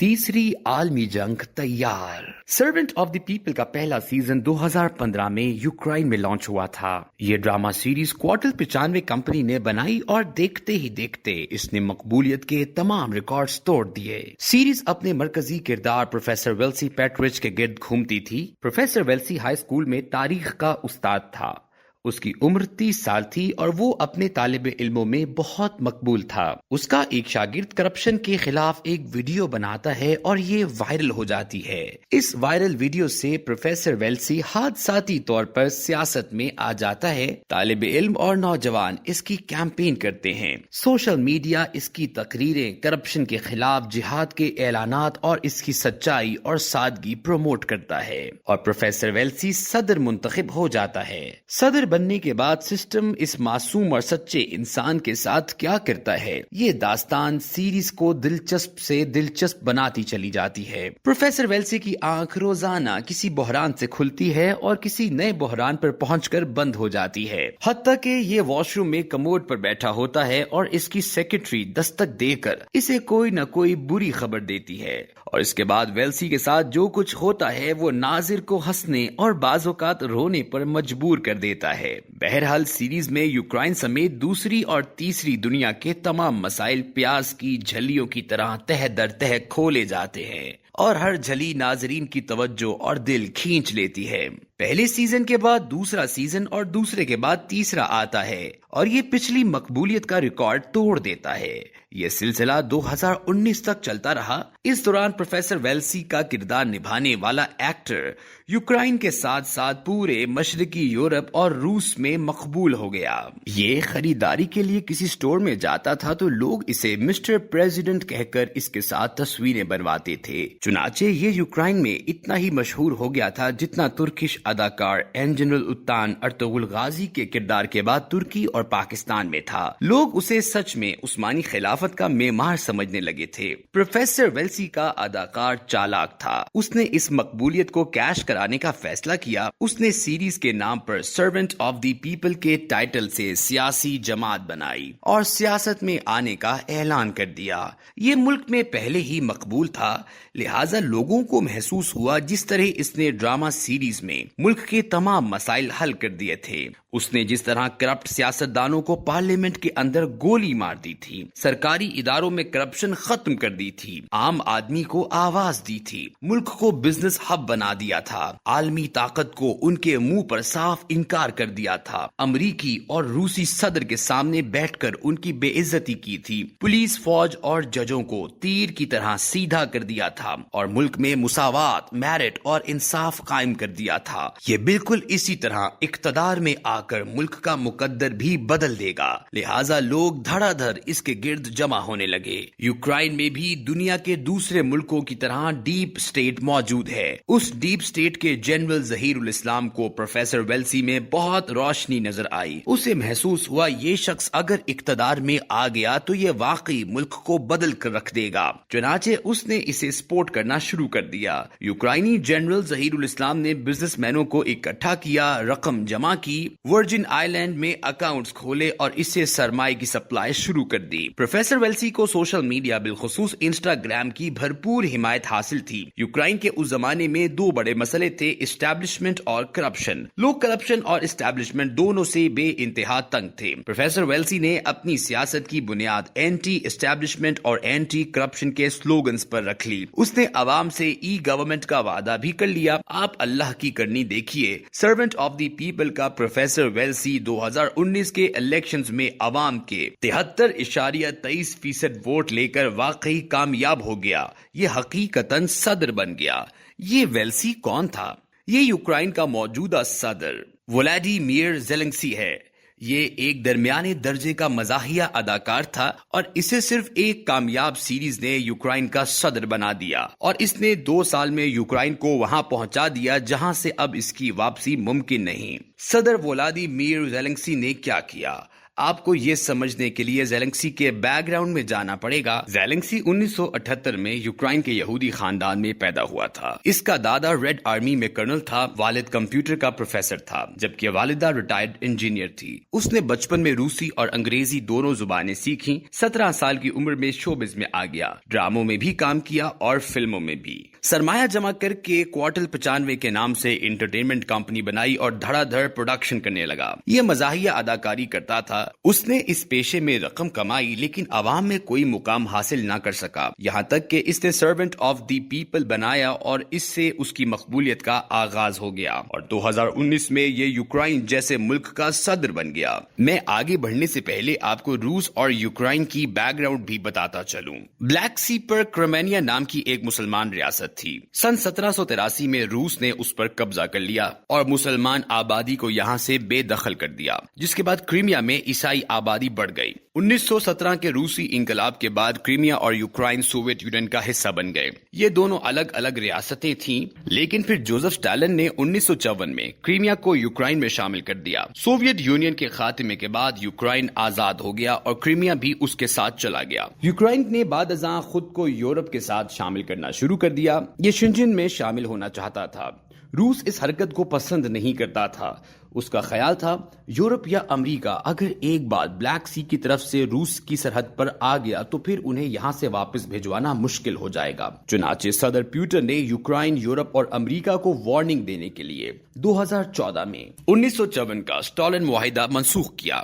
تیسری عالمی جنگ تیار۔ سرونٹ آف دی پیپل کا پہلا سیزن 2015 میں یوکرائن میں لانچ ہوا تھا۔ یہ ڈراما سیریز کوارٹل 95 کمپنی نے بنائی اور دیکھتے ہی دیکھتے اس نے مقبولیت کے تمام ریکارڈز توڑ دیے۔ سیریز اپنے مرکزی کردار پروفیسر ویلسی پیٹرچ کے گرد گھومتی تھی۔ پروفیسر ویلسی ہائی اسکول میں تاریخ کا استاد تھا۔ اس کی عمر 30 سال تھی اور وہ اپنے طالب علموں میں بہت مقبول تھا۔ اس کا ایک شاگرد کرپشن کے خلاف ایک ویڈیو بناتا ہے اور یہ وائرل ہو جاتی ہے۔ اس وائرل ویڈیو سے پروفیسر ویلسی حادثاتی طور پر سیاست میں آ جاتا ہے۔ طالب علم اور نوجوان اس کی کیمپین کرتے ہیں۔ سوشل میڈیا اس کی تقریریں، کرپشن کے خلاف جہاد کے اعلانات اور اس کی سچائی اور سادگی پروموٹ کرتا ہے، اور پروفیسر ویلسی صدر منتخب ہو جاتا ہے۔ صدر بننے کے بعد سسٹم اس معصوم اور سچے انسان کے ساتھ کیا کرتا ہے، یہ داستان سیریز کو دلچسپ سے دلچسپ بناتی چلی جاتی ہے۔ پروفیسر ویلسی کی آنکھ روزانہ کسی بحران سے کھلتی ہے اور کسی نئے بحران پر پہنچ کر بند ہو جاتی ہے، حتیٰ کہ یہ واش روم میں کموڈ پر بیٹھا ہوتا ہے اور اس کی سیکرٹری دستک دے کر اسے کوئی نہ کوئی بری خبر دیتی ہے، اور اس کے بعد ویلسی کے ساتھ جو کچھ ہوتا ہے وہ ناظر کو ہنسنے اور بعض اوقات رونے پر مجبور کر دیتا ہے۔ بہرحال سیریز میں یوکرائن سمیت دوسری اور تیسری دنیا کے تمام مسائل پیاز کی جھلیوں کی طرح تہ در تہ کھولے جاتے ہیں، اور ہر جھلی ناظرین کی توجہ اور دل کھینچ لیتی ہے۔ پہلے سیزن کے بعد دوسرا سیزن اور دوسرے کے بعد تیسرا آتا ہے، اور یہ پچھلی مقبولیت کا ریکارڈ توڑ دیتا ہے۔ یہ سلسلہ 2019 تک چلتا رہا۔ اس دوران پروفیسر ویلسی کا کردار نبھانے والا ایکٹر یوکرائن کے ساتھ ساتھ پورے مشرقی یورپ اور روس میں مقبول ہو گیا۔ یہ خریداری کے لیے کسی سٹور میں جاتا تھا تو لوگ اسے مسٹر پریزیڈنٹ کہہ کر اس کے ساتھ تصویریں بنواتے تھے۔ چنانچہ یہ یوکرائن میں اتنا ہی مشہور ہو گیا تھا جتنا ترکش اداکار جنرل اتان ارطغرل غازی کے کردار کے بعد ترکی اور پاکستان میں تھا۔ لوگ اسے سچ میں عثمانی خلافت کا معمار سمجھنے لگے تھے۔ پروفیسر ویلسی کا اداکار چالاک تھا۔ اس نے اس مقبولیت کو کیش کرانے کا فیصلہ کیا۔ اس نے سیریز کے نام پر سرونٹ آف دی پیپل کے ٹائٹل سے سیاسی جماعت بنائی اور سیاست میں آنے کا اعلان کر دیا۔ یہ ملک میں پہلے ہی مقبول تھا، لہٰذا لوگوں کو محسوس ہوا جس طرح اس نے ڈرامہ سیریز میں ملک کے تمام مسائل حل کر دیے تھے۔ اس نے جس طرح کرپٹ سیاستدانوں کو پارلیمنٹ کے اندر گولی مار دی تھی، سرکاری اداروں میں کرپشن ختم کر دی تھی، عام آدمی کو آواز دی تھی، ملک کو بزنس ہب بنا دیا تھا، عالمی طاقت کو ان کے منہ پر صاف انکار کر دیا تھا، امریکی اور روسی صدر کے سامنے بیٹھ کر ان کی بے عزتی کی تھی، پولیس، فوج اور ججوں کو تیر کی طرح سیدھا کر دیا تھا، اور ملک میں مساوات، میرٹ اور انصاف قائم کر دیا تھا۔ یہ بالکل اسی طرح اقتدار میں آ کر ملک کا مقدر بھی بدل دے گا، لہٰذا لوگ دھڑا دھڑ اس کے گرد جمع ہونے لگے۔ یوکرائن میں بھی دنیا کے دوسرے ملکوں کی طرح ڈیپ سٹیٹ موجود ہے۔ اس ڈیپ سٹیٹ کے جنرل ظہیر الاسلام کو پروفیسر ویلسی میں بہت روشنی نظر آئی۔ اسے محسوس ہوا یہ شخص اگر اقتدار میں آ گیا تو یہ واقعی ملک کو بدل کر رکھ دے گا، چنانچہ اس نے اسے سپورٹ کرنا شروع کر دیا۔ یوکرائنی جنرل ظہیر الاسلام نے بزنس مینوں کو اکٹھا کیا، رقم جمع کی، ورجن آئی لینڈ میں اکاؤنٹس کھولے اور اس سے سرمایہ کی سپلائی شروع کر دی۔ پروفیسر ویلسی کو سوشل میڈیا بالخصوص انسٹاگرام کی بھرپور حمایت حاصل تھی۔ یوکرائن کے اس زمانے میں دو بڑے مسئلے تھے، اسٹیبلشمنٹ اور کرپشن۔ لوگ کرپشن اور اسٹیبلشمنٹ دونوں سے بے انتہا تنگ تھے۔ پروفیسر ویلسی نے اپنی سیاست کی بنیاد اینٹی اسٹیبلشمنٹ اور اینٹی کرپشن کے سلوگنز پر رکھ لی۔ اس نے عوام سے ای گورنمنٹ کا وعدہ بھی کر لیا۔ آپ اللہ کی کرنی دیکھیے، سرونٹ آف دی پیپل کا پروفیسر ویلسی 2019 کے الیکشنز میں عوام کے 73.23% ووٹ لے کر واقعی کامیاب ہو گیا۔ یہ حقیقتاً صدر بن گیا۔ یہ ویلسی کون تھا؟ یہ یوکرائن کا موجودہ صدر ولادیمیر زیلنسکی ہے۔ یہ ایک درمیانے درجے کا مزاحیہ اداکار تھا، اور اسے صرف ایک کامیاب سیریز نے یوکرائن کا صدر بنا دیا، اور اس نے 2 سال میں یوکرائن کو وہاں پہنچا دیا جہاں سے اب اس کی واپسی ممکن نہیں۔ صدر ولادیمیر زیلنسکی نے کیا کیا؟ آپ کو یہ سمجھنے کے لیے زیلنسکی کے بیک گراؤنڈ میں جانا پڑے گا۔ زیلنسکی 1978 میں یوکرائن کے یہودی خاندان میں پیدا ہوا تھا۔ اس کا دادا ریڈ آرمی میں کرنل تھا، والد کمپیوٹر کا پروفیسر تھا، جبکہ والدہ ریٹائرڈ انجینئر تھی۔ اس نے بچپن میں روسی اور انگریزی دونوں زبانیں سیکھیں۔ 17 سال کی عمر میں شوبز میں آ گیا، ڈراموں میں بھی کام کیا اور فلموں میں بھی۔ سرمایہ جمع کر کے کوارٹل 95 کے نام سے انٹرٹینمنٹ کمپنی بنائی اور دھڑا دھڑ پروڈکشن کرنے لگا۔ یہ مزاحیہ اداکاری کرتا تھا۔ اس نے اس پیشے میں رقم کمائی لیکن عوام میں کوئی مقام حاصل نہ کر سکا، یہاں تک کہ اس نے سرونٹ آف دی پیپل بنایا اور اس سے اس کی مقبولیت کا آغاز ہو گیا اور 2019 میں یہ یوکرائن جیسے ملک کا صدر بن گیا۔ میں آگے بڑھنے سے پہلے آپ کو روس اور یوکرائن کی بیک گراؤنڈ بھی بتاتا چلوں۔ بلیک سی پر کرمینیا نام کی ایک مسلمان ریاست تھی۔ سن 1783 میں روس نے اس پر قبضہ کر لیا اور مسلمان آبادی کو یہاں سے بے دخل کر دیا، جس کے بعد کرائمیا میں عیسائی آبادی بڑھ گئی۔ 1917 کے روسی انقلاب کے بعد کرائمیا اور یوکرائن سوویت یونین کا حصہ بن گئے۔ یہ دونوں الگ الگ ریاستیں تھیں، لیکن پھر جوزف اسٹالن نے 1954 میں کرائمیا کو یوکرائن میں شامل کر دیا۔ سوویت یونین کے خاتمے کے بعد یوکرائن آزاد ہو گیا اور کرائمیا بھی اس کے ساتھ چلا گیا۔ یوکرائن نے بعد ازاں خود کو یورپ کے ساتھ شامل کرنا شروع کر دیا۔ یہ شنجن میں شامل ہونا چاہتا تھا۔ روس اس حرکت کو پسند نہیں کرتا تھا۔ اس کا خیال تھا یورپ یا امریکہ اگر ایک بار بلیک سی کی طرف سے روس کی سرحد پر آ گیا تو پھر انہیں یہاں سے واپس بھیجوانا مشکل ہو جائے گا۔ چنانچہ صدر پیوٹن نے یوکرائن، یورپ اور امریکہ کو وارننگ دینے کے لیے 2014 میں 1954 کا اسٹالن معاہدہ منسوخ کیا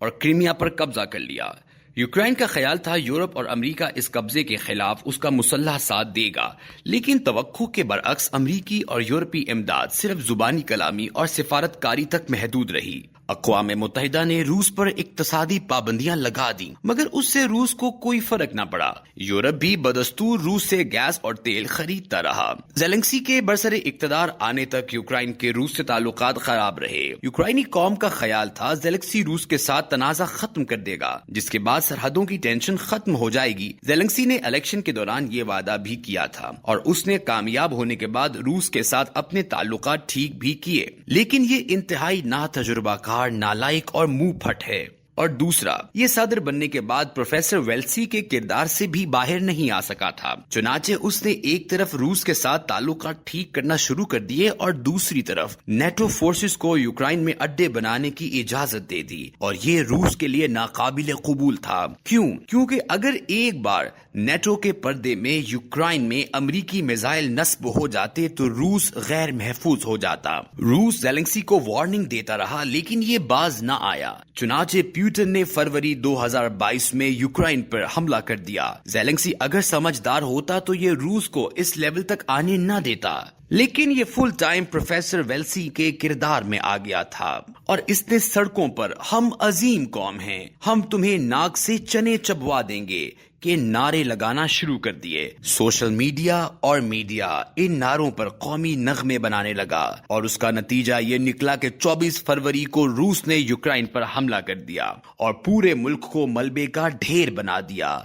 اور کرائمیا پر قبضہ کر لیا۔ یوکرائن کا خیال تھا یورپ اور امریکہ اس قبضے کے خلاف اس کا مسلح ساتھ دے گا، لیکن توقع کے برعکس امریکی اور یورپی امداد صرف زبانی کلامی اور سفارت کاری تک محدود رہی۔ اقوام متحدہ نے روس پر اقتصادی پابندیاں لگا دیں، مگر اس سے روس کو کوئی فرق نہ پڑا۔ یورپ بھی بدستور روس سے گیس اور تیل خریدتا رہا۔ زیلنسکی کے برسر اقتدار آنے تک یوکرائن کے روس سے تعلقات خراب رہے۔ یوکرائنی قوم کا خیال تھا زیلنسکی روس کے ساتھ تنازع ختم کر دے گا، جس کے بعد سرحدوں کی ٹینشن ختم ہو جائے گی۔ زیلنسکی نے الیکشن کے دوران یہ وعدہ بھی کیا تھا اور اس نے کامیاب ہونے کے بعد روس کے ساتھ اپنے تعلقات ٹھیک بھی کیے، لیکن یہ انتہائی ناتجربہ کار، نالائق اور منہ پھٹ ہے۔ اور دوسرا، یہ صدر بننے کے بعد پروفیسر ویلسی کے کردار سے بھی باہر نہیں آ سکا تھا۔ چنانچہ اس نے ایک طرف روس کے ساتھ تعلقات ٹھیک کرنا شروع کر دیے اور دوسری طرف نیٹو فورسز کو یوکرائن میں اڈے بنانے کی اجازت دے دی، اور یہ روس کے لیے ناقابل قبول تھا۔ کیونکہ اگر ایک بار نیٹو کے پردے میں یوکرائن میں امریکی میزائل نصب ہو جاتے تو روس غیر محفوظ ہو جاتا۔ روس زیلنسکی کو وارننگ دیتا رہا لیکن یہ باز نہ آیا۔ چنانچہ پیوٹن نے فروری 2022 میں یوکرائن پر حملہ کر دیا۔ زیلنسکی اگر سمجھدار ہوتا تو یہ روس کو اس لیول تک آنے نہ دیتا، لیکن یہ فل ٹائم پروفیسر ویلسی کے کردار میں آ گیا تھا اور اس نے سڑکوں پر ہم عظیم قوم ہیں، ہم تمہیں ناک سے چنے چبوا دیں گے کے نعرے لگانا شروع کر دیے۔ سوشل میڈیا اور میڈیا ان نعروں پر قومی نغمے بنانے لگا اور اس کا نتیجہ یہ نکلا کہ 24 فروری کو روس نے یوکرائن پر حملہ کر دیا اور پورے ملک کو ملبے کا ڈھیر بنا دیا۔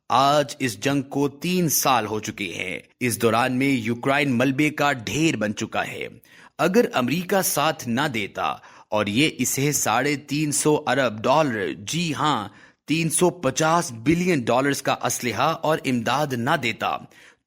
آج اس جنگ کو 3 سال ہو چکے ہیں۔ اس دوران میں یوکرائن ملبے کا ڈھیر بن چکا ہے۔ اگر امریکہ ساتھ نہ دیتا اور یہ اسے $350 ارب، جی ہاں $350 بلین کا اسلحہ اور امداد نہ دیتا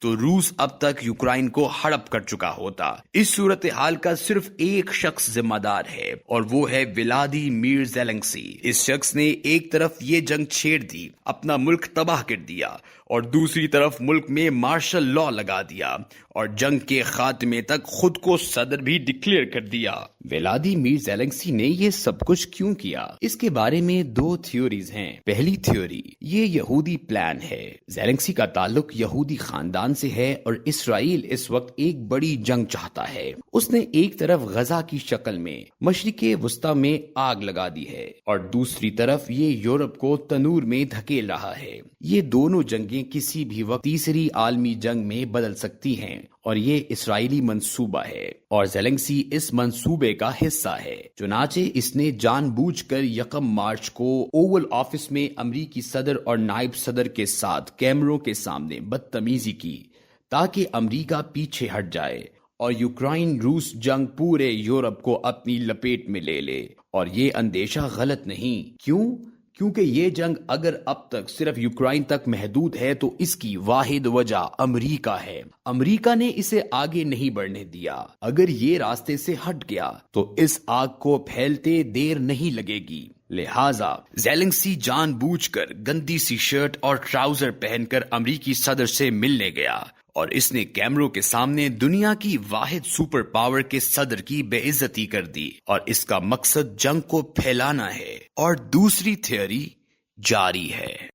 تو روس اب تک یوکرائن کو ہڑپ کر چکا ہوتا۔ اس صورتحال کا صرف ایک شخص ذمہ دار ہے اور وہ ہے ولادیمیر زیلنسکی۔ اس شخص نے ایک طرف یہ جنگ چھیڑ دی، اپنا ملک تباہ کر دیا، اور دوسری طرف ملک میں مارشل لا لگا دیا اور جنگ کے خاتمے تک خود کو صدر بھی ڈکلیئر کر دیا۔ ولادیمیر زیلنسکی نے یہ سب کچھ کیوں کیا؟ اس کے بارے میں 2 تھیوریز ہیں۔ پہلی تھیوری، یہ یہودی پلان ہے۔ زیلنسکی کا تعلق یہودی خاندان سے ہے اور اسرائیل اس وقت ایک بڑی جنگ چاہتا ہے۔ اس نے ایک طرف غزہ کی شکل میں مشرق وسطی میں آگ لگا دی ہے اور دوسری طرف یہ یورپ کو تنور میں دھکیل رہا ہے۔ یہ دونوں جنگیں کسی بھی وقت تیسری عالمی جنگ میں بدل سکتی ہیں اور یہ اسرائیلی منصوبہ ہے اور زیلنسکی اس منصوبے کا حصہ ہے۔ چنانچہ اس نے جان بوجھ کر 1 مارچ کو اوول آفس میں امریکی صدر اور نائب صدر کے ساتھ کیمروں کے سامنے بدتمیزی کی تاکہ امریکہ پیچھے ہٹ جائے اور یوکرائن روس جنگ پورے یورپ کو اپنی لپیٹ میں لے لے۔ اور یہ اندیشہ غلط نہیں۔ کیوں؟ کیونکہ یہ جنگ اگر اب تک صرف یوکرائن تک محدود ہے تو اس کی واحد وجہ امریکہ ہے۔ امریکہ نے اسے آگے نہیں بڑھنے دیا۔ اگر یہ راستے سے ہٹ گیا تو اس آگ کو پھیلتے دیر نہیں لگے گی۔ لہٰذا زیلنسکی جان بوجھ کر گندی سی شرٹ اور ٹراؤزر پہن کر امریکی صدر سے ملنے گیا اور اس نے کیمروں کے سامنے دنیا کی واحد سپر پاور کے صدر کی بے عزتی کر دی، اور اس کا مقصد جنگ کو پھیلانا ہے اور دوسری تھیوری جاری ہے۔